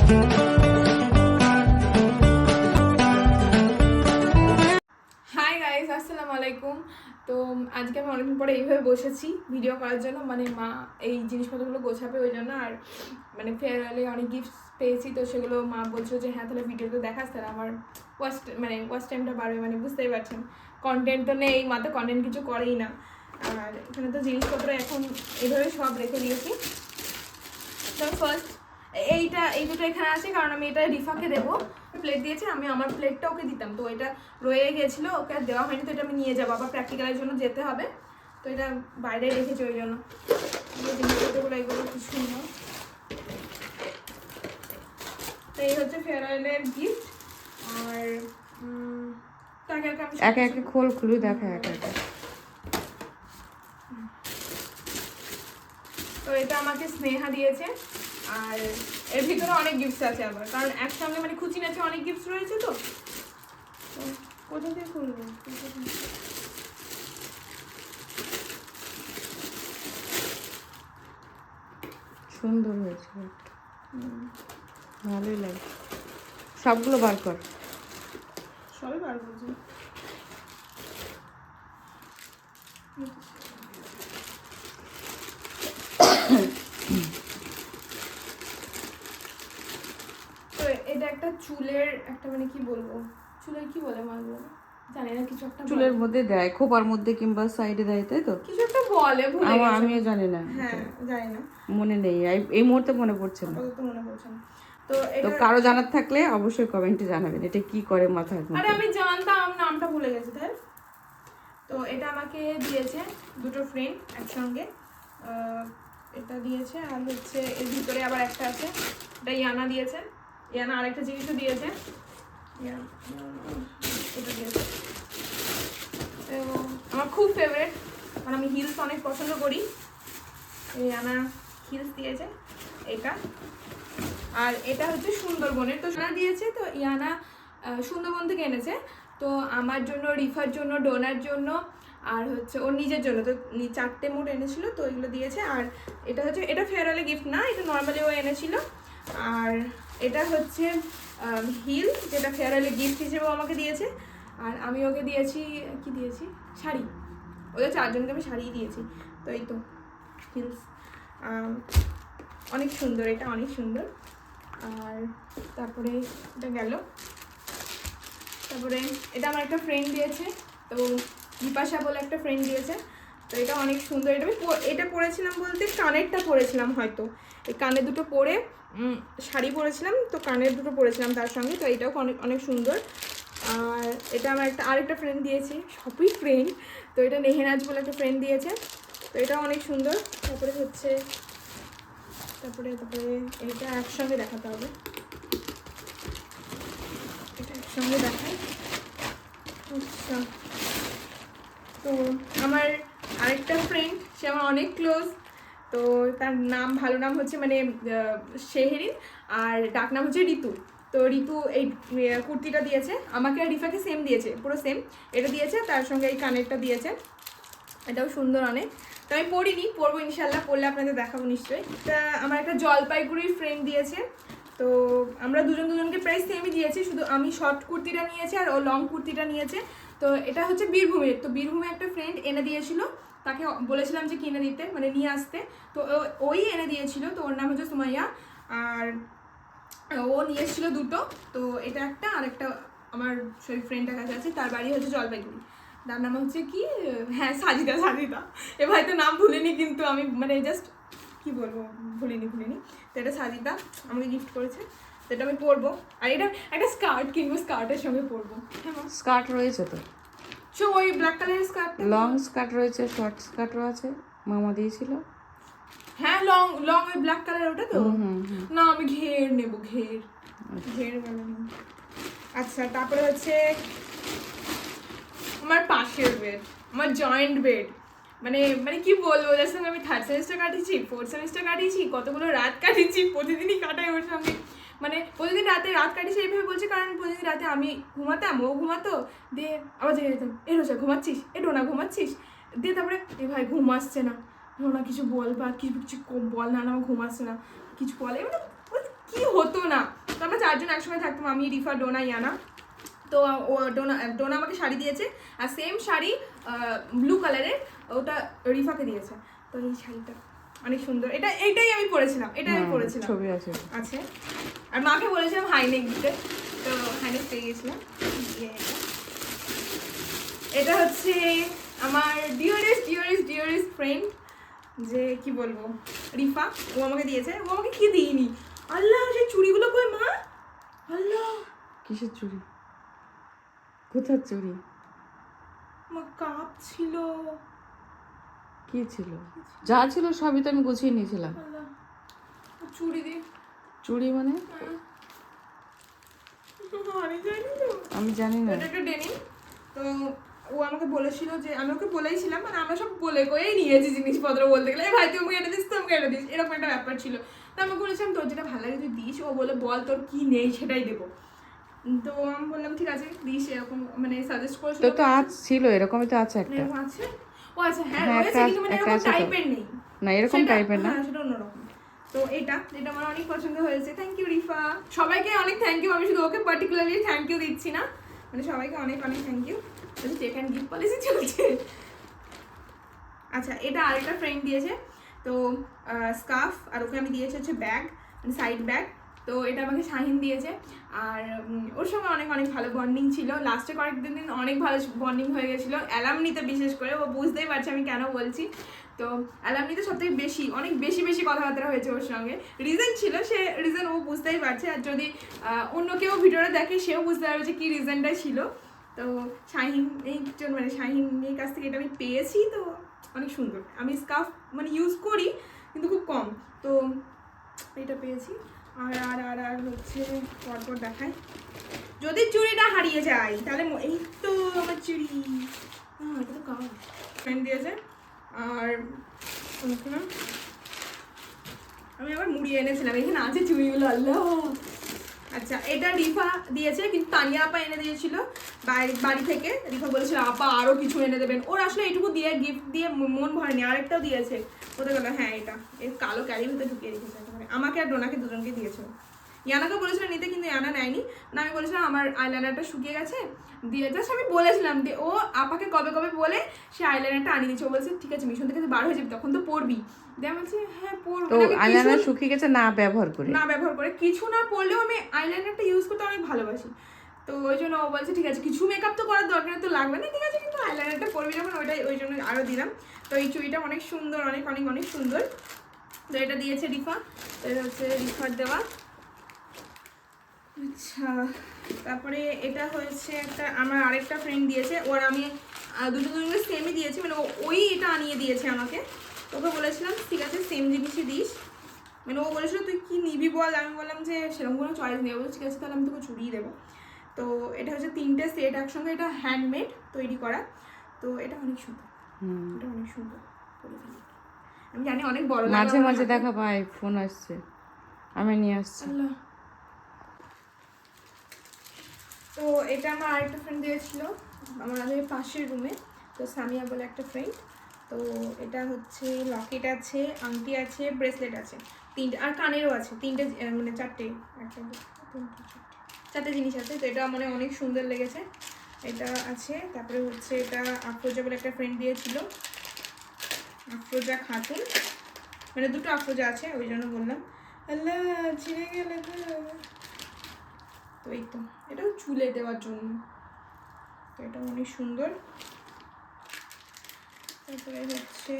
Hi guys, আসসালামু আলাইকুম। তো আজকে আমি অনেকদিন পরে এইভাবে বসেছি ভিডিও করার জন্য, মানে মা এই জিনিসপত্রগুলো গোছাবে ওই জন্য। আর মানে ফেয়ারওয়েলে অনেক গিফট পেয়েছি, তো সেগুলো মা বলছিল যে হ্যাঁ তাহলে ভিডিওতে দেখাস, তাহলে আমার ওয়াচ টাইমটা বাড়বে। মানে বুঝতেই পারছেন, কন্টেন্ট তো নেই, মা তো কন্টেন্ট কিছু করেই না। আর এখানে তো জিনিসপত্র এখন এইভাবে সব রেখে দিয়েছি। তো ফার্স্ট এই দুটো এখানে আছে, কারণ আমি এটা রিফাকে দেবো। প্লেট দিয়েছে, আমি আমার প্লেটটা ওকে দিতাম, তো এটা রয়ে গেছিলো, ওকে আর দেওয়া হয়নি। তো এটা আমি নিয়ে যাবো, আবার প্র্যাকটিক্যালের জন্য যেতে হবে, তো এটা বাইরে রেখেছি ওই জন্য। জিনিসপত্রগুলো এগুলো কিছু না। তো এই হচ্ছে ফেয়ারওয়েলের গিফট। আর একে একে খুলে দেখা একে একে। তো এটা আমাকে স্নেহা দিয়েছে, আর এর ভিতরে অনেক গিফটস আছে আবার, কারণ একসঙ্গে মানে খুচি নাচে অনেক গিফটস রয়েছে। তো কোথা থেকে খুলবো? সুন্দর হয়েছে, ভালোই লাগে। সবগুলো বার কর। সবই বার করছি। তো এটা একটা চুলের একটা, মানে কি বলবো, চুলের কি বলে মাগুলো জানি না, কিছু একটা চুলের মধ্যে দেয়, খোপার মধ্যে কিংবা সাইডে দেয়, তাই তো কিছু একটা বলে, ভুলে গেছি। আমিও জানি না, হ্যাঁ জানি না, মনে নেই এই মুহূর্তে মনে পড়ছে না। আপাতত মনে পড়ছে না। তো কারো জানার থাকলে অবশ্যই কমেন্টে জানাবেন এটা কি করে মাথায়। আরে আমি জানতাম, নামটা ভুলে গেছি তাই। তো এটা আমাকে দিয়েছে দুটো ফ্রেন্ড একসঙ্গে, এটা দিয়েছে। আর হচ্ছে এর ভিতরে আবার একটা আছে, এটা ইয়ানা দিয়েছে। ইয়ানা আরেকটা জিনিসও দিয়েছে, এটা দিয়েছে। আমার খুব ফেভারিট, কারণ আমি হিলস অনেক পছন্দ করি। ইয়ানা হিলস দিয়েছে এটা। আর এটা হচ্ছে সুন্দরবনের, তো সোনা দিয়েছে। তো ইয়ানা সুন্দরবন থেকে এনেছে, তো আমার জন্য, রিফার জন্য, ডোনার জন্য, আর হচ্ছে ওর নিজের জন্য। তো 4টে মোট এনেছিল, তো এগুলো দিয়েছে। আর এটা হচ্ছে, এটা ফেয়ারওয়েলে গিফট না, এটা নর্মালি ও এনেছিল। আর এটা হচ্ছে হিল, যেটা ফেয়ারওয়েলে গিফট হিসেবেও আমাকে দিয়েছে। আর আমি ওকে দিয়েছি, কি দিয়েছি, শাড়ি। ওদের 4জনকে আমি শাড়ি দিয়েছি। তো এই তো হিলস, অনেক সুন্দর, এটা অনেক সুন্দর। আর তারপরে এটা গেল। তারপরে এটা আমার একটা ফ্রেন্ড দিয়েছে, তো বিপাশা বলে একটা ফ্রেন্ড দিয়েছে। তো এটা অনেক সুন্দর। এটা পরেছিলাম বলতে কানেরটা পরেছিলাম, হয়তো এই কানের দুটো পরে শাড়ি পরেছিলাম, তো কানের দুটো পরেছিলাম তার সঙ্গে। তো এটাও অনেক অনেক সুন্দর। আর এটা আমার আরেকটা ফ্রেন্ড দিয়েছে, সবই ফ্রেন্ড। তো এটা নেহেনাজ বলে একটা ফ্রেন্ড দিয়েছে, তো এটাও অনেক সুন্দর। তারপরে হচ্ছে তারপরে এটা একসঙ্গে দেখাতে হবে, এটা একসঙ্গে দেখাই। আচ্ছা, তো আমার আরেকটা ফ্রেন্ড, সে আমার অনেক ক্লোজ। তো তার নাম, ভালো নাম হচ্ছে মানে শেহরিন, আর ডাক নাম হচ্ছে ঋতু। তো ঋতু এই কুর্তিটা দিয়েছে আমাকে, আর রিফাকে সেম দিয়েছে, পুরো সেম এটা দিয়েছে, তার সঙ্গে এই কানেরটা দিয়েছে। এটাও সুন্দর অনেক। তো আমি পড়িনি, পরবো ইনশাল্লাহ, পড়লে আপনাদের দেখাবো নিশ্চয়ই। তা আমার একটা জলপাইগুড়ির ফ্রেন্ড দিয়েছে, তো আমরা দুজনকে প্রাইস সেমই দিয়েছি, শুধু আমি শর্ট কুর্তিটা নিয়েছি আর ও লং কুর্তিটা নিয়েছে। তো এটা হচ্ছে বীরভূমের, তো বীরভূমে একটা ফ্রেন্ড এনে দিয়েছিল, তাকে বলেছিলাম যে কিনে দিতে, মানে নিয়ে আসতে, তো ওই এনে দিয়েছিল। তো ওর নাম হচ্ছে সুমাইয়া, আর ও নিয়ে এসেছিল দুটো। তো এটা একটা, আর একটা আমার সেই ফ্রেন্ডটার কাছে আছে, তার বাড়ি হচ্ছে জলপাইগুড়ি। তার নাম হচ্ছে কি, হ্যাঁ সাজিদা। এবার তো নাম ভুলিনি, কিন্তু আমি মানে জাস্ট কি বলবো, ভুলিনি। তো এটা সাজিদা আমাকে গিফট করেছে, তো এটা আমি পরবো। আর এটা একটা স্কার্ট কিনবো, স্কার্টের সঙ্গে পরবো। হ্যাঁ, স্কার্ট রয়েছে তো, সো ওই ব্ল্যাক কালারের স্কার্ট, লং স্কার্ট রয়েছে, শর্ট স্কার্টও আছে, মামা দিয়েছিল। হ্যাঁ লং ওই ব্ল্যাক কালার, ওটা তো না, আমি ঘের নেবো, ঘের গেল। আচ্ছা, তারপরে হচ্ছে আমার পাশের বেড, আমার জয়েন্ট বেড, মানে কি বলবো, ওদের সঙ্গে আমি 3rd সেমিস্টার কাটিয়েছি, 4th সেমিস্টার কাটিয়েছি, কতগুলো রাত কাটিয়েছি, প্রতিদিনই কাটাই ওর সঙ্গে। মানে প্রতিদিন রাত কাটিয়েছি এইভাবে বলছি, কারণ প্রতিদিন রাতে আমি ঘুমাতাম, ও ঘুমাতো, দিয়ে আবার জেগে যেতাম, এ রোজা ঘুমাচ্ছিস, এ ডোনা ঘুমাচ্ছিস, দিয়ে তারপরে এ ভাই ঘুম আসছে না, ডোনা কিছু বল, বা কিছু বল না, আমার ঘুম আসছে না, কিছু বলে, মানে কি হতো না। একসঙ্গে থাকতাম, আমি, রিফা, ডোনা, ইয়ানা। তো ও ডোনা আমাকে শাড়ি দিয়েছে, আর সেম শাড়ি ব্লু কালারের ওটা রিফাকে দিয়েছে। তো এই শাড়িটা অনেক সুন্দর, এইটাই আমি পরেছিলাম, ছবি আছে। আর মাকে বলেছিলাম হাইনেক দিতে, তো হাইনেক পেয়ে গেছিলাম। এটা হচ্ছে আমার ডিয়ারেস্ট ফ্রেন্ড, যে কি বলবো, রিফা। ও আমাকে দিয়েছে। ও আমাকে কি দিইনি, আল্লাহ সেই চুড়িগুলো কই মা, আল্লাহ। কিসের চুড়ি? কোথার চুড়ি? মা কাপ ছিল, কি ছিল? যা ছিল সবই তো আমি গুছিয়ে নিয়েছিলাম। আল্লাহ চুড়ি দি, চুড়ি মানে? আমি জানি না। এটা একটা ডেনিম। তো ও আমাকে বলেছিল যে, আমি ওকে বলেইছিলাম, মানে আমরা সব বলে কয়েই নিয়েছি জিনিসপত্র, বলতে গেলে ভাই তুই আমাকে এটা দিস, তুই আমাকে এটা দিস, এরকম একটা ব্যাপার ছিল। তো আমি বলেছিলাম তোর যেটা ভালো লাগে তুই দিস। ও বলে বল তোর কি নেই সেটাই দেবো। তো আমি বললাম ঠিক আছে দিস, এরকম মানে সাজেস্ট করেছিল। তো আজ ছিল, এরকমই তো আছে একটা। এরকম আছে, ও আচ্ছা হ্যাঁ হ্যাঁ, রয়েছে, কিন্তু মানে এরকম টাইপের নেই। না এরকম টাইপের না, হ্যাঁ সেটা অন্যরকম। তো এটা আমার অনেক পছন্দ হয়েছে। থ্যাংক ইউ রিফা, সবাইকে অনেক থ্যাংক ইউ। আমি শুধু ওকে পার্টিকুলারলি থ্যাংক ইউ দিচ্ছি না, মানে সবাইকে অনেক অনেক thank you. Take and gift policy চলছে। আচ্ছা, এটা আরেকটা ফ্রেন্ড দিয়েছে, তো স্কার্ফ, আর ওকে আমি দিয়েছি হচ্ছে ব্যাগ, মানে সাইড ব্যাগ। তো এটা আমাকে শাহিন দিয়েছে, আর ওর সঙ্গে অনেক অনেক ভালো বন্ডিং ছিল। লাস্টে কয়েকদিন অনেক ভালো বন্ডিং হয়ে গেছিলো, অ্যালামনিতে বিশেষ করে। ও বুঝতেই পারছে আমি কেন বলছি। তো অ্যালামনিতে সবথেকে বেশি, অনেক বেশি কথাবার্তা হয়েছে ওর সঙ্গে। রিজন ছিল, সে রিজন ও বুঝতেই পারছে, আর যদি অন্য কেউ ভিডিওটা দেখে সেও বুঝতে পারবে যে কী রিজনটা ছিল। তো শাহিন মানে শাহিনের কাছ থেকে এটা আমি পেয়েছি, তো অনেক সুন্দর। আমি স্কার্ফ মানে ইউজ করি কিন্তু খুব কম, তো এটা পেয়েছি। আর আর আর আর হচ্ছে পরপর দেখাই, যদি চুড়িটা হারিয়ে যায় তাহলে এই তো আমার চুড়ি, হ্যাঁ এটা তো কার ফ্রেন্ড দিয়েছে। আর আমি আবার মুড়িয়ে এনেছিলাম, এখানে আছে চুড়িগুলো, আল্লাহ। আচ্ছা, এটা রিফা দিয়েছে, কিন্তু তানিয়া আপা এনে দিয়েছিল বাড়ি থেকে। রিফা বলেছিল আপা আরও কিছু এনে দেবেন। ওর আসলে এইটুকু দিয়ে গিফট দিয়ে মন ভরেনি, আরেকটাও দিয়েছে। ওদের গেলো হ্যাঁ এটা এর কালো ক্যারির ভিতরে ঢুকিয়ে রেখেছে, আমাকে আর ডোনাকে দুজনকে দিয়েছিল। ইয়ানাকে বলেছিল নিতে, কিন্তু ইয়ানা নেয়নি। না আমি বলেছিলাম আমার আইলাইনারটা শুকিয়ে গেছে দিয়ে, জাস্ট আমি বলেছিলাম দিয়ে ও আপাকে কবে বলে সে আইলাইনারটা আনিয়ে দিচ্ছে। ও বলছে ঠিক আছে মিশন থেকে বার হয়ে যাবি তখন তো পড়বি। দিয়ে আমি বলছি হ্যাঁ পড়বো। আইলাইনার শুকিয়ে গেছে না ব্যবহার করে কিছু না পড়লেও আমি আইলাইনারটা ইউজ করতে অনেক ভালোবাসি। তো ওই জন্য ও বলছে ঠিক আছে কিছু মেকআপ তো করার দরকার তো লাগবে না, ঠিক আছে কিন্তু আইলাইনারটা পড়বি যখন, ওই জন্য আরও দিলাম। তো এই চুড়িটা অনেক সুন্দর, অনেক অনেক অনেক সুন্দর। তো এটা দিয়েছে রিফা, তো এটা হচ্ছে রিফার দেওয়া। আচ্ছা, তারপরে এটা হয়েছে একটা আমার আরেকটা ফ্রেন্ড দিয়েছে, ওর আমি দুজনকে সেমই দিয়েছি, মানে ওই এটা আনিয়ে দিয়েছে আমাকে। ওকে বলেছিলাম ঠিক আছে সেম জিনিসই দিস, মানে ও বলেছিল তুই কি নিবি বল। আমি বললাম যে সেরকম কোনো চয়েস নেই। বলছি ঠিক আছে তাহলে আমি তোকে চুড়িয়ে দেবো। তো এটা হচ্ছে 3টে সেট একসঙ্গে, এটা হ্যান্ডমেড তৈরি করা। তো এটা অনেক সুন্দর, এটা অনেক সুন্দর। আমি জানি অনেক বড়, মাঝে মাঝে দেখা পাই, ফোন আসছে, আমি নিয়ে আসছি। তো এটা আমার আরেকটা ফ্রেন্ড দিয়েছিল আমাদের পাশের রুমে, তো সামিয়া বলে একটা ফ্রেন্ড। তো এটা হচ্ছে লকেট আছে, আংটি আছে, ব্রেসলেট আছে 3টে, আর কানেরও আছে 3টে, মানে 4টে, 4টে জিনিস আছে। তো এটা মানে অনেক সুন্দর লেগেছে, এটা আছে। তারপরে হচ্ছে এটা আফরোজা বলে একটা ফ্রেন্ড দিয়েছিল, আফরোজা খাতুন, মানে দুটো আফরোজা আছে ওই জন্য বললাম। আল্লাহ ছিঁড়ে গেলে তো এই তো এটাও চুলে দেওয়ার জন্য, তো এটা অনেক সুন্দর। তারপরে হচ্ছে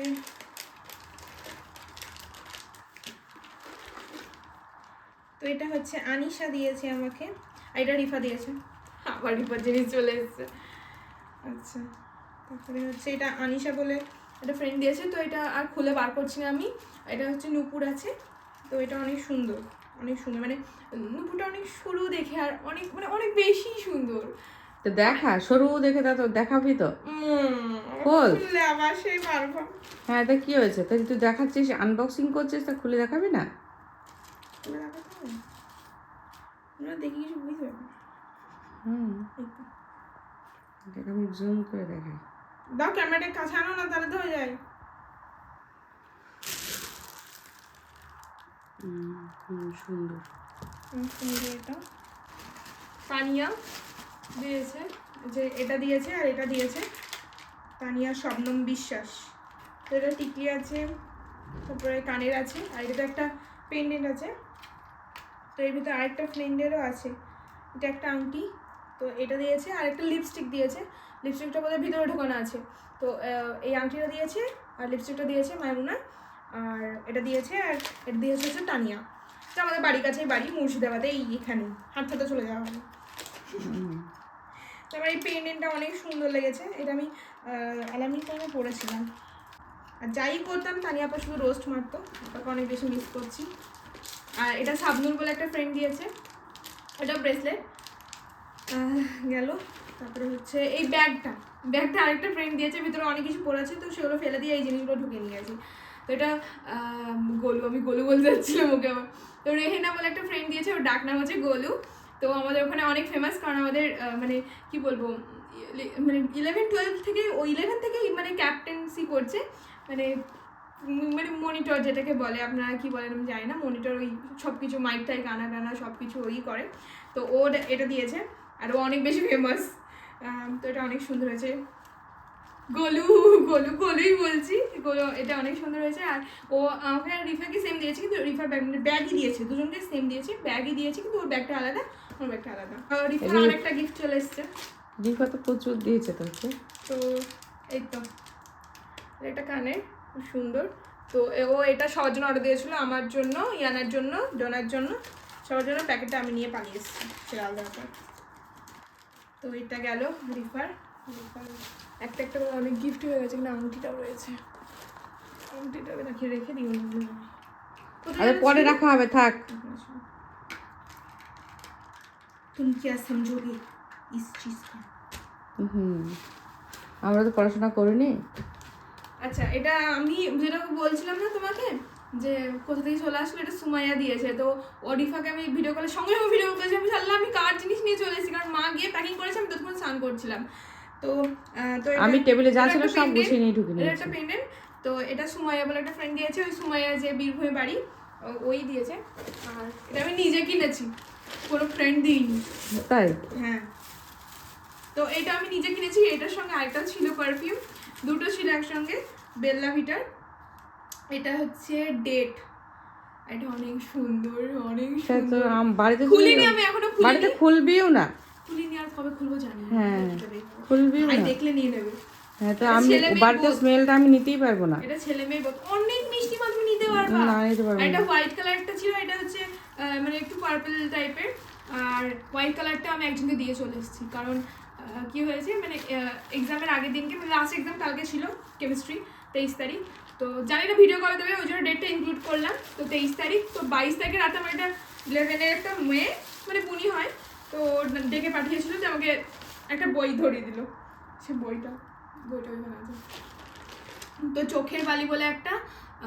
তো এটা হচ্ছে আনিশা দিয়েছে আমাকে, আর এটা রিফা দিয়েছে, আবার রিফার জিনিস চলে এসেছে। আচ্ছা, তারপরে হচ্ছে এটা আনিশা বলে একটা ফ্রেন্ড দিয়েছে, তো এটা আর খুলে বার করছি না আমি। এটা হচ্ছে নূপুর আছে, তো এটা অনেক সুন্দর, অনেক সুন্দর, মানে নূপুরটা অনেক সরু দেখে আর অনেক মানে অনেক বেশি সুন্দর। তো দেখা সরু দেখে তো দেখাবি তো, খোল। আবার সেই পারবো। হ্যাঁ তা কি হয়েছে, তাই তুই দেখাচ্ছিস, আনবক্সিং করছিস, তা খুলে দেখাবি না? খুলে দেখাতে হবে না, দেখি কিছু বুঝতে পারবো। দেখ আমি জুম করে দেখাই, দাও ক্যামেরাটা কাছে আনো না, তাহলে তো হয়ে যায়। সুন্দর সুন্দর এটা, তানিয়া দিয়েছে, যে এটা দিয়েছে আর এটা দিয়েছে তানিয়া শবনম বিশ্বাস। তো এটা টিকলি আছে, তারপরে কানের আছে, আর এটা একটা পেন্ডেন্ট আছে। তো এর ভিতরে আরেকটা ফ্রেন্ডেরও আছে, এটা একটা আংটি। তো এটা দিয়েছে, আর একটা লিপস্টিক দিয়েছে, লিপস্টিকটা বোধহয় ভিতরে ঢোকানো আছে। তো এই আংটিটা দিয়েছে আর লিপস্টিকটা দিয়েছে মায়মুনা, আর এটা দিয়েছে, আর এটা দিয়েছে হচ্ছে তানিয়া। তো আমাদের বাড়ির কাছেই বাড়ি, মুর্শিদাবাদে, এখানে হাঁটতে চলে যাওয়া হবে। তো আমার এই পেন্ডেন্টটা অনেক সুন্দর লেগেছে, এটা আমি অ্যালামিন টাইমে পরেছিলাম। আর যাই করতাম তানিয়া আপা শুধু রোস্ট মারতো, আপাকে অনেক বেশি মিস করছি। আর এটা সাবনুর বলে একটা ফ্রেন্ড দিয়েছে, এটা ব্রেসলেট গেল। তারপরে হচ্ছে এই ব্যাগটা আরেকটা ফ্রেন্ড দিয়েছে, ভিতরে অনেক কিছু পড়ে আছে, তো সেগুলো ফেলে দিয়ে এই জিনিসগুলো ঢুকে নিয়ে গেছি। তো এটা আমি গোলু বলতে যাচ্ছিলাম ওকে আমার। তো রেহেনা বলে একটা ফ্রেন্ড দিয়েছে, ওর ডাক নাম হচ্ছে গোলু। তো আমাদের ওখানে অনেক ফেমাস, কারণ আমাদের মানে কি বলবো, মানে 11-12 থেকে, ও 11 থেকেই মানে ক্যাপ্টেন্সি করছে, মানে মনিটর যেটাকে বলে, আপনারা কি বলেন আমি জানি না, মনিটর ওই সব কিছু মাইক টাইক গানা টানা সব কিছু ওই করে। তো ও এটা দিয়েছে, আর ও অনেক বেশি ফেমাস। তো এটা অনেক সুন্দর হয়েছে, গোলুই বলছি, গোলু, এটা অনেক সুন্দর হয়েছে। আর ও আমাকে আর রিফাকে সেম দিয়েছে, কিন্তু রিফার ব্যাগই দিয়েছে, দুজনকে সেম দিয়েছে, ব্যাগই দিয়েছে, কিন্তু ওর ব্যাগটা আলাদা, ওর ব্যাগটা আলাদা। রিফার আরেকটা গিফট চলে এসছে, রিফা তো প্রচুর দিয়েছে তোকে। তো এই তো এটা কানের, খুব সুন্দর। তো ও এটা সবার জন্য অর্ডার দিয়েছিল, আমার জন্য, ইয়ানার জন্য, ডোনার জন্য, সবার জন্য। প্যাকেটটা আমি নিয়ে পালিয়ে এসেছি, সেটা আলাদা ব্যাপার। তো এটা গেল রিফার একটা করে অনেক গিফট হয়ে গেছে, কিন্তু আংটিটাও রয়েছে, আংটিটা রেখে দিই। আরে পরে রাখা হবে, থাক। তুমি কি সমঝোগে ইস চিজ কা? আমরা তো পড়াশোনা করিনি। আচ্ছা, এটা আমি যেটা বলছিলাম না তোমাকে, যে কোথা থেকে চলে আসলো, এটা সুমাইয়া দিয়েছে। তো ওরিফাকে আমি ভিডিও কলের সঙ্গে ভিডিও করেছি, আমি জানলাম আমি কার জিনিস নিয়ে চলে এসেছি, কারণ মা গিয়ে প্যাকিং করেছে, আমি ততক্ষণ স্নান করছিলাম। তো আমি টেবিলে যা ছিল সব গুছিয়ে নিয়ে ঢুকে নিয়েছি। এটা একটা পেন্ডেন্ট। তো এটা সুমাইয়া বলে একটা ফ্রেন্ড দিয়েছে, ওই সুমাইয়া যে বীরভূমে বাড়ি, ওই দিয়েছে। আর এটা আমি নিজে কিনেছি, কোনো ফ্রেন্ড দিইনি। তাই? হ্যাঁ, তো এটা আমি নিজে কিনেছি। এটার সঙ্গে আরেকটা ছিল পারফিউম, দুটো ছিল একসঙ্গে, বেল্লা ভিটার। এটা হচ্ছে ডেট, এটা অনেক সুন্দর, অনেক সুন্দর। বাড়িতে খুলিনি আমি এখনো, বাড়িতে খুলবিও না। খুলিনি, আর কবে খুলবো জানি না। হ্যাঁ, খুলবিও না, দেখলে নিয়ে নেবে। হ্যাঁ, তো আমি বাড়িতে স্মেলটা আমি নিতেই পারবো না। এটা ছেলে মেয়ে বোধ, অনেক মিষ্টি মাছ তুমি নিতে পারবা। না, নিতে পারবো না। এটা হোয়াইট কালার একটা ছিল, এটা হচ্ছে মানে একটু পার্পল টাইপের। আর হোয়াইট কালারটা আমি একজনকে দিয়ে চলে এসেছি, কারণ কি হয়েছে, মানে এক্সামের আগের দিনকে, মানে লাস্ট এক্সাম কালকে ছিল কেমিস্ট্রি, 23 তারিখ। তো জানি না ভিডিও কবে দেবে, ওই জন্য ডেটটা ইনক্লুড করলাম। তো 23 তারিখ, তো 22 তারিখে রাতে আমার একটা 11-এর একটা মেয়ে, মানে বুনি হয়, তো ডেকে পাঠিয়েছিল যে আমাকে একটা বই ধরিয়ে দিল। সে বইটা ওইখানে আছে। তো চোখের বালি বলে একটা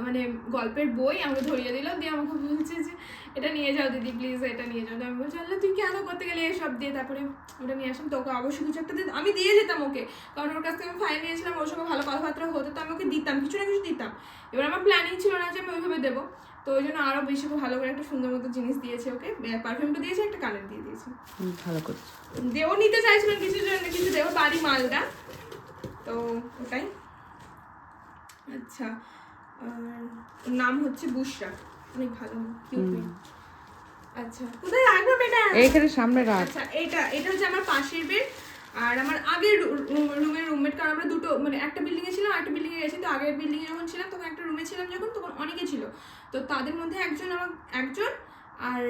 মানে গল্পের বই আমাকে ধরিয়ে দিল, দিয়ে আমাকে বলছে যে এটা নিয়ে যাও দিদি প্লিজ, এটা নিয়ে যাও। আমি বলছি আল্লাহ তুই কেন করতে গেলে এসব দিয়ে, তারপরে ওটা নিয়ে আসলাম। তো ওকে অবশ্যই কিছু একটা আমি দিয়ে যেতাম ওকে, কারণ ওর কাছ থেকে আমি ফাইল নিয়েছিলাম, ওর সঙ্গে ভালো কথাবার্তা হতো, তো আমি ওকে দিতাম, কিছু না কিছু দিতাম। এবার আমার প্ল্যানিং ছিল না যে আমি ওইভাবে দেবো, তো ওই জন্য আরও বেশি ভালো করে একটা সুন্দর মতো জিনিস দিয়েছে ওকে, পারফিউমটা দিয়েছে, একটা কানের দিয়ে দিয়েছে। ভালো করছে। দেও নিতে চাইছিলেন কিছুর জন্য, কিছু দেবো বাড়ি মালটা, তো ওটাই। আচ্ছা, আর নাম হচ্ছে বুশরা, অনেক ভালো, কিউট নেম। আচ্ছা, কোথায় রাখবো এটা? এইখানে সামনে রাখ। আচ্ছা, এটা হচ্ছে আমার পাশের বেড, আর আমার আগের রুমের রুমমেট, কারণ আমরা দুটো, মানে একটা বিল্ডিং এ ছিলাম, একটা বিল্ডিং এ গেছি। তো আগের বিল্ডিং এ যখন ছিলাম তখন একটা রুমে ছিলাম, যখন তখন অনেকে ছিল। তো তাদের মধ্যে একজন, আর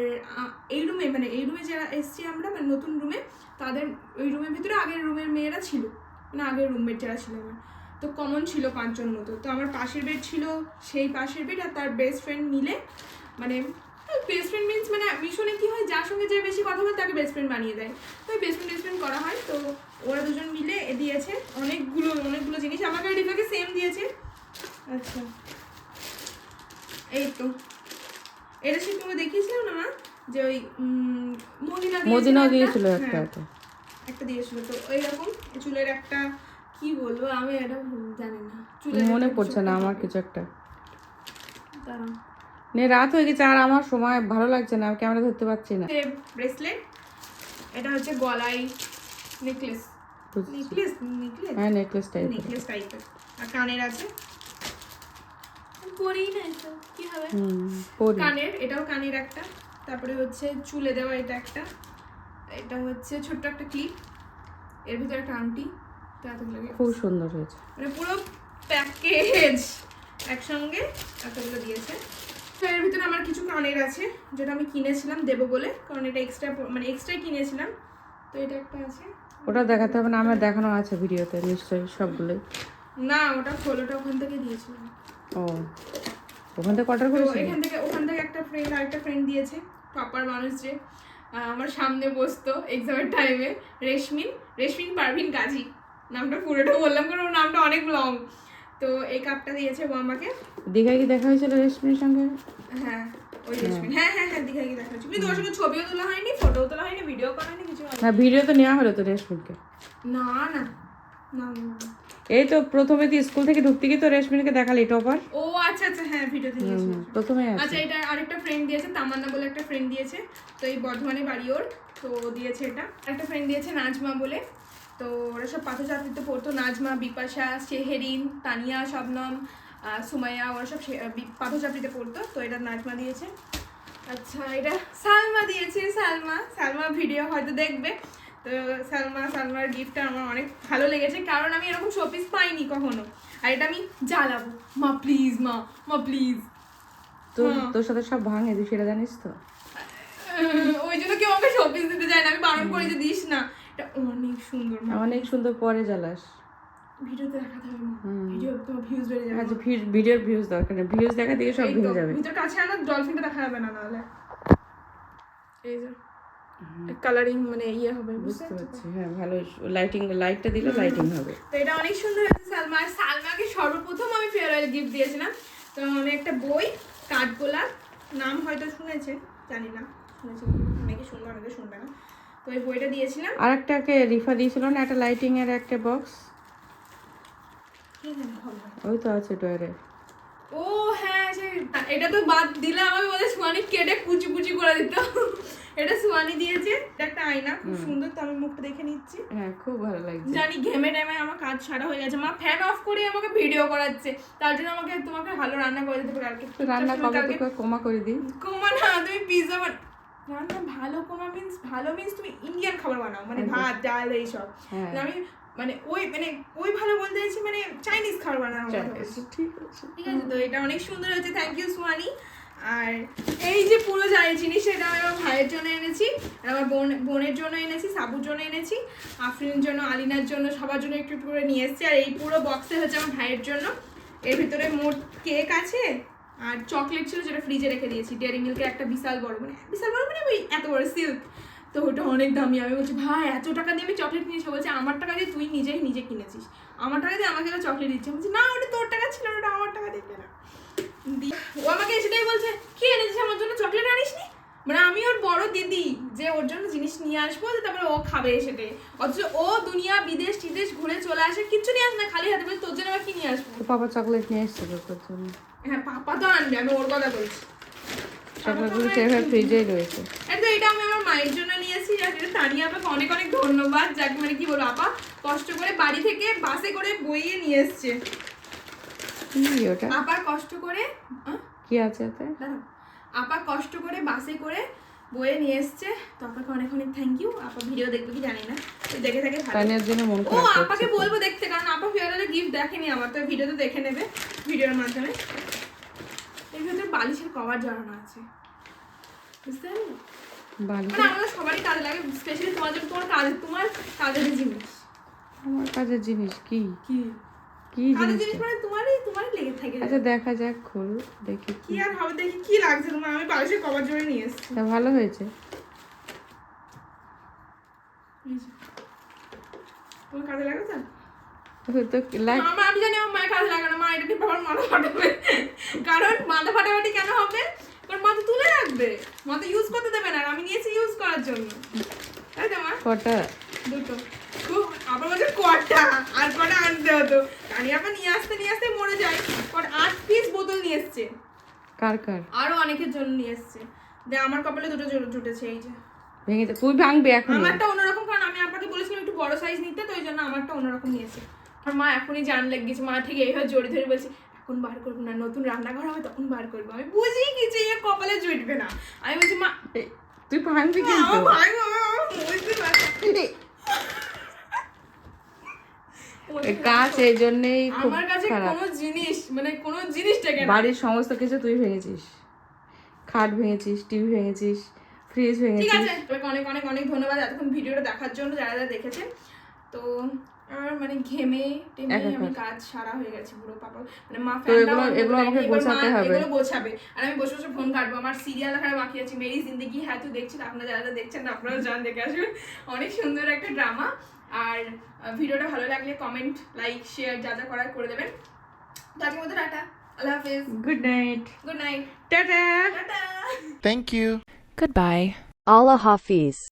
এই রুমে, মানে এই রুমে যারা এসছি আমরা, মানে নতুন রুমে, তাদের ওই রুমের ভিতরে আগের রুমের মেয়েরা ছিল, মানে আগের রুমমেট যারা ছিল আমার, তো কমন ছিল 5 জন মতো। তো আমার পাশের বেড ছিল, সেই পাশের বেড আর তার বেস্ট ফ্রেন্ড মিলে, মানে বেস্ট ফ্রেন্ড মিনস মানে মিশনে কি হয়, যার সঙ্গে যে বেশি কথা বলে তাকে বেস্ট ফ্রেন্ড বানিয়ে দেয়, তো বেস্ট ফ্রেন্ড করা হয়। তো ওরা দুজন মিলে দিয়েছে অনেকগুলো জিনিস, আমাকে রিফাকে সেম দিয়েছে। আচ্ছা, এই তো এটা সে তোমাকে দেখিয়েছিলাম না মা, যে ওই মদিনাও দিয়েছিল একটা দিয়েছিল। তো এইরকম চুলের একটা, কি বলবো আমি, এটা জানি না, মনে পড়ছে না আমার কিছু একটা। দাঁড়াও, নে, রাত হয়ে গেছে, আর আমার সময় ভালো লাগছে না, ক্যামেরা ধরতে পারছি না। ব্রেসলেট, এটা হচ্ছে গলায় নেকলেস, বুঝছি। নেকলেস নেকলেস হ্যাঁ নেকলেস টাইপের। নেকলেস টাইপের। আর কানের আছে, পরেই না এটা কি হবে, পরি। কানের, এটাও কানের একটা। তারপরে হচ্ছে চুলে দেওয়া এটা একটা, এটা হচ্ছে ছোট্ট একটা ক্লিপ, এর ভিতরে একটা আংটি। তো এতগুলো খুব সুন্দর হয়েছে। মানে পুরো প্যাকেজ একসঙ্গে এতগুলো দিয়েছে। তো এর ভিতরে আমার কিছু কানের আছে যেটা আমি কিনেছিলাম দেবো বলে, কারণ এটা এক্সট্রা মানে এক্সট্রাই কিনেছিলাম। তো এটা একটা আছে, ওটা দেখাতে হবে না, আমার দেখানো আছে ভিডিওতে নিশ্চয়ই সবগুলোই। না ওটা খোলোটা ওখান থেকে দিয়েছিলাম। ও ওখান থেকে অর্ডার তো করেছি। ওখান থেকে একটা ফ্রেন্ড আরেকটা ফ্রেন্ড দিয়েছে, টপার মানুষ যে আমার সামনে বসতো এক্সামের টাইমে, রেশমিন পারভিন গাজী, নামটা পুরোটা বললাম কারণ ওর নামটা অনেক লং। তো এই কাপটা দিয়েছে ও আমাকে। দীঘায় কি দেখা হয়েছিল রেশমির সঙ্গে? হ্যাঁ ওই রেশমিন, হ্যাঁ হ্যাঁ হ্যাঁ দীঘায় গিয়ে দেখা হয়েছে। কিন্তু ওর সঙ্গে ছবিও তোলা হয়নি, ফটোও তোলা হয়নি, ভিডিও করা হয়নি, কিছু হয়নি। না ভিডিও তো নেওয়া হলো তো রেশমিনকে। না না না না। এই তো প্রথমে তো স্কুল থেকে ঢুকতে গিয়ে তো রেশমিনকে দেখালি টপার। ও আচ্ছা আচ্ছা হ্যাঁ ভিডিওতে দিয়েছিল। প্রথমে আছে। আচ্ছা এটা আরেকটা ফ্রেন্ড দিয়েছে, তামান্না বলে একটা ফ্রেন্ড দিয়েছে। তো এই বর্ধমানে বাড়ি ওর, তো ও দিয়েছে এটা। একটা ফ্রেন্ড দিয়েছে নাজমা বলে, তো ওরা সব পাথরচাত্রীতে পড়তো, নাজমা, বিপাশা, শেহেরিন, তানিয়া, শবনম, সুমাইয়া, ওরা সব পাথরচাত্রীতে পড়তো। তো এটা নাজমা দিয়েছে। আচ্ছা এটা সালমা দিয়েছে, সালমা ভিডিও হয়তো দেখবে। তো সালমার গিফটটা আমার অনেক ভালো লেগেছে, কারণ আমি এরকম শোপিস পাইনি কখনো। আর এটা আমি জ্বালাবো, মা প্লিজ, মা প্লিজ। তোর সাথে সব ভাঙে তুই সেটা জানিস তো। ওই জন্য কেউ আমাকে শোপিস দিতে যায় না, আমি বারণ করি যে দিস না। এটা অনেক সুন্দর, অনেক সুন্দর, পরে জ্বালাস। ভিডিওতে দেখাতে হবে না, ভিডিও তো ভিউজ বেড়ে যাবে। আচ্ছা ভিডিওর ভিউজ দরকার নেই, ভিউজ দেখা দিয়ে সব ভেঙে যাবে। ভিতর কাছে আনা, ডলফিনটা দেখা যাবে না নাহলে। এই যে কালারিং মানে ইয়ে হবে, বুঝতে পারছি। হ্যাঁ ভালো, লাইটটা দিলে লাইটিং হবে। তো এটা অনেক সুন্দর হয়েছে। সালমাকে সর্বপ্রথম আমি ফেয়ারওয়েল গিফট দিয়েছিলাম। তো আমি একটা বই, কাঠগোলাপ, নাম হয়তো শুনেছে, জানি না শুনেছে অনেকে শুনবে অনেকে শুনবে না। তো এই বইটা দিয়েছিলাম। আর একটাকে রিফা দিয়েছিল না, একটা লাইটিং এর একটা বক্স, ওই তো আছে ডয়ারে। ও হ্যাঁ এটা তো বাদ দিলে আমাকে বলে সুয়ানি কেটে কুচি কুচি করে দিত। এটা সুয়ানি দিয়েছে। এটা একটা আয়না, খুব সুন্দর। তো আমি মুখটা দেখে নিচ্ছি। হ্যাঁ খুব ভালো লাগছে। জানি ঘেমে টেমে আমার কাজ সারা হয়ে গেছে, মা ফ্যান অফ করে আমাকে ভিডিও করাচ্ছে, তার জন্য তোমাকে ভালো রান্না করে দিতে পারে। রান্না কবে কমা করে দিই। কমা না, তুমি পিৎজা রান্না ভালো কমা মিন্স ভালো মিন্স তুমি ইন্ডিয়ান খাবার বানাও, মানে ভাত ডাল এইসব। আমি মানে ওই ভালো বলতে চাইছি, মানে চাইনিজ খাবার বানানো। ঠিক আছে, তো এটা অনেক সুন্দর হয়েছে, থ্যাংক ইউ সুয়ানি। আর এই যে পুরো যাই জিনিস, এটা আমি আমার ভাইয়ের জন্য এনেছি, আমার বোনের জন্য এনেছি, সাবুর জন্য এনেছি, আফরিনের জন্য, আলিনার জন্য, সবার জন্য একটু একটু করে নিয়ে এসেছি। আর এই পুরো বক্সে হচ্ছে আমার ভাইয়ের জন্য। এর ভিতরে মোট কেক আছে আর চকলেট ছিল, যেটা ফ্রিজে রেখে দিয়েছি। ডেয়ারি মিল্কের একটা বিশাল বড় মানে ওই এত বড় সিল্ক। তো ওটা অনেক দামি। আমি বলছি ভাই এত টাকা দিয়ে আমি চকলেট কিনেছি। বলছে আমার টাকা দিয়ে তুই নিজে কিনেছিস, আমার টাকা দিয়ে আমাকে চকলেট দিচ্ছে। বলছি না ওটা তোর টাকা ছিল, ওটা আমার টাকা দিয়ে কেনা। ও আমাকে সেটাই বলছে, কি এনেছিস আমার জন্য, চকলেট আনিস নি? মানে আমি ওর বড় দিদি, যে ওর জন্য জিনিস নিয়ে আসবো, তারপরে ও খাবে সেটাই। অথচ ও দুনিয়া বিদেশ টিদেশ ঘুরে চলে আসে, কিচ্ছু নিয়ে আসে না, খালি হাতে। বলছে তোর জন্য আবার কি নিয়ে আসবো? পাপা চকলেট নিয়ে এসছে তোর জন্য। হ্যাঁ পাপা তো আনবে, আমি ওর কথা বলছি। চকলেটগুলো সেভাবে ফ্রিজেই রয়েছে। এটা আমি আমার মায়ের জন্য নিয়েছি। আর এটা তানিয়া আপাকে অনেক অনেক ধন্যবাদ, যাকে মানে কি বলবো, আপা কষ্ট করে বাড়ি থেকে বাসে করে বইয়ে নিয়ে এসছে। ওটা আপা কষ্ট করে কি আছে এতে? আপা কষ্ট করে বাসে করে বইয়ে নিয়ে এসছে। তো আপাকে অনেক অনেক থ্যাংক ইউ। আপা ভিডিও দেখবে কি জানি না, দেখে থাকে তানিয়ার জন্য মন ও খারাপ করছে। আপাকে বলবো দেখতে, কারণ আপা ফেয়ারওয়েলে গিফট দেখেনি আমার, তো ভিডিওতে দেখে নেবে, ভিডিওর মাধ্যমে। এর ভিতরে বালিশের কভার জড়ানো আছে, বুঝতে পারলে? মানে আমাদের সবারই কাজে লাগে, স্পেশালি তোমার জন্য, তোমার কাজের জিনিস। আমার কাজের জিনিস কি কি কি কাজের জিনিস? জিনিস মানে তোমারই লেগে থাকে। আচ্ছা দেখা যাক, খোল দেখি কি আর হবে, দেখি কি লাগছে তোমার। আমি বালিশের কভার জড়িয়ে নিয়ে এসেছি। তা ভালো হয়েছে। তোমার কাজে লাগে তো? তো আমি জানি আমার মায়ের কাজে লাগে না, মা এটা টিপে আমার মাথা ফাটাবে। কারণ মাথা ফাটাফাটি কেন হবে? কারণ মা তো তুলে রাখবে, মা তো ইউজ করতে দেবে না। আমি নিয়েছি ইউজ করার জন্য, তাই তো মা? কটা? দুটো। খুব আবার বলছে কটা, আর কটা আনতে হতো। কানি আবার নিয়ে আসতে মরে যায়। 8 পিস বোতল নিয়ে এসছে। কার আরো অনেকের জন্য নিয়ে এসছে। আমার কপালে দুটো জুটেছে, এই যে ভেঙে যা, তুই ভাঙবি এখন। আমারটা অন্যরকম, কারণ আমি আপনাকে বলেছিলাম একটু বড় সাইজ নিতে, তো ওই জন্য আমারটা অন্যরকম নিয়েছে। আর মা এখনই জান লেগে গেছে, মা ঠিক এইভাবে জড়ি ধরে বলছে এখন বার করবো না, নতুন রান্নাঘর হবে তখন বার করবো। আমি বুঝি কিছু এ কপালে জুটবে না। আমি বলছি মা তুই ভাঙবি কিন্তু। আমার ভাই আমার বুঝতে পারছে। কাজ এই জন্যই খুব আমার কাছে খারাপ। কোনো জিনিস মানে কোনো জিনিসটাকে না। বাড়ির সমস্ত কিছু তুই ভেঙেছিস, খাট ভেঙেছিস, টিভি ভেঙেছিস, ফ্রিজ ঠিক ভেঙেছিস। আছে, তোমাকে অনেক অনেক অনেক ধন্যবাদ এতক্ষণ ভিডিওটা দেখার জন্য, যারা যারা দেখেছেন। তো আমার মানে ঘেমে টেমে আমি কাজ সারা হয়ে গেছে পুরো পাপা, মানে মা তো এগুলো আমাকে গোছাতে হবে, এগুলো গোছাবে। আর আমি বসে বসে ফোন কাটবো, আমার সিরিয়াল দেখার বাকি আছে, মেরি জিন্দেগি হ্যাঁ তুই দেখছেন, আপনারা যারা যারা দেখছেন আপনারা জান দেখে আসবেন, অনেক সুন্দর একটা ড্রামা। আর ভিডিওটা ভালো লাগলে কমেন্ট লাইক শেয়ার যা যা করার করে দেবেন। তো আজকের মতো টাটা, আল্লাহ হাফেজ, good night, good night, tata. Tata. Thank you. Goodbye. Allah Hafiz.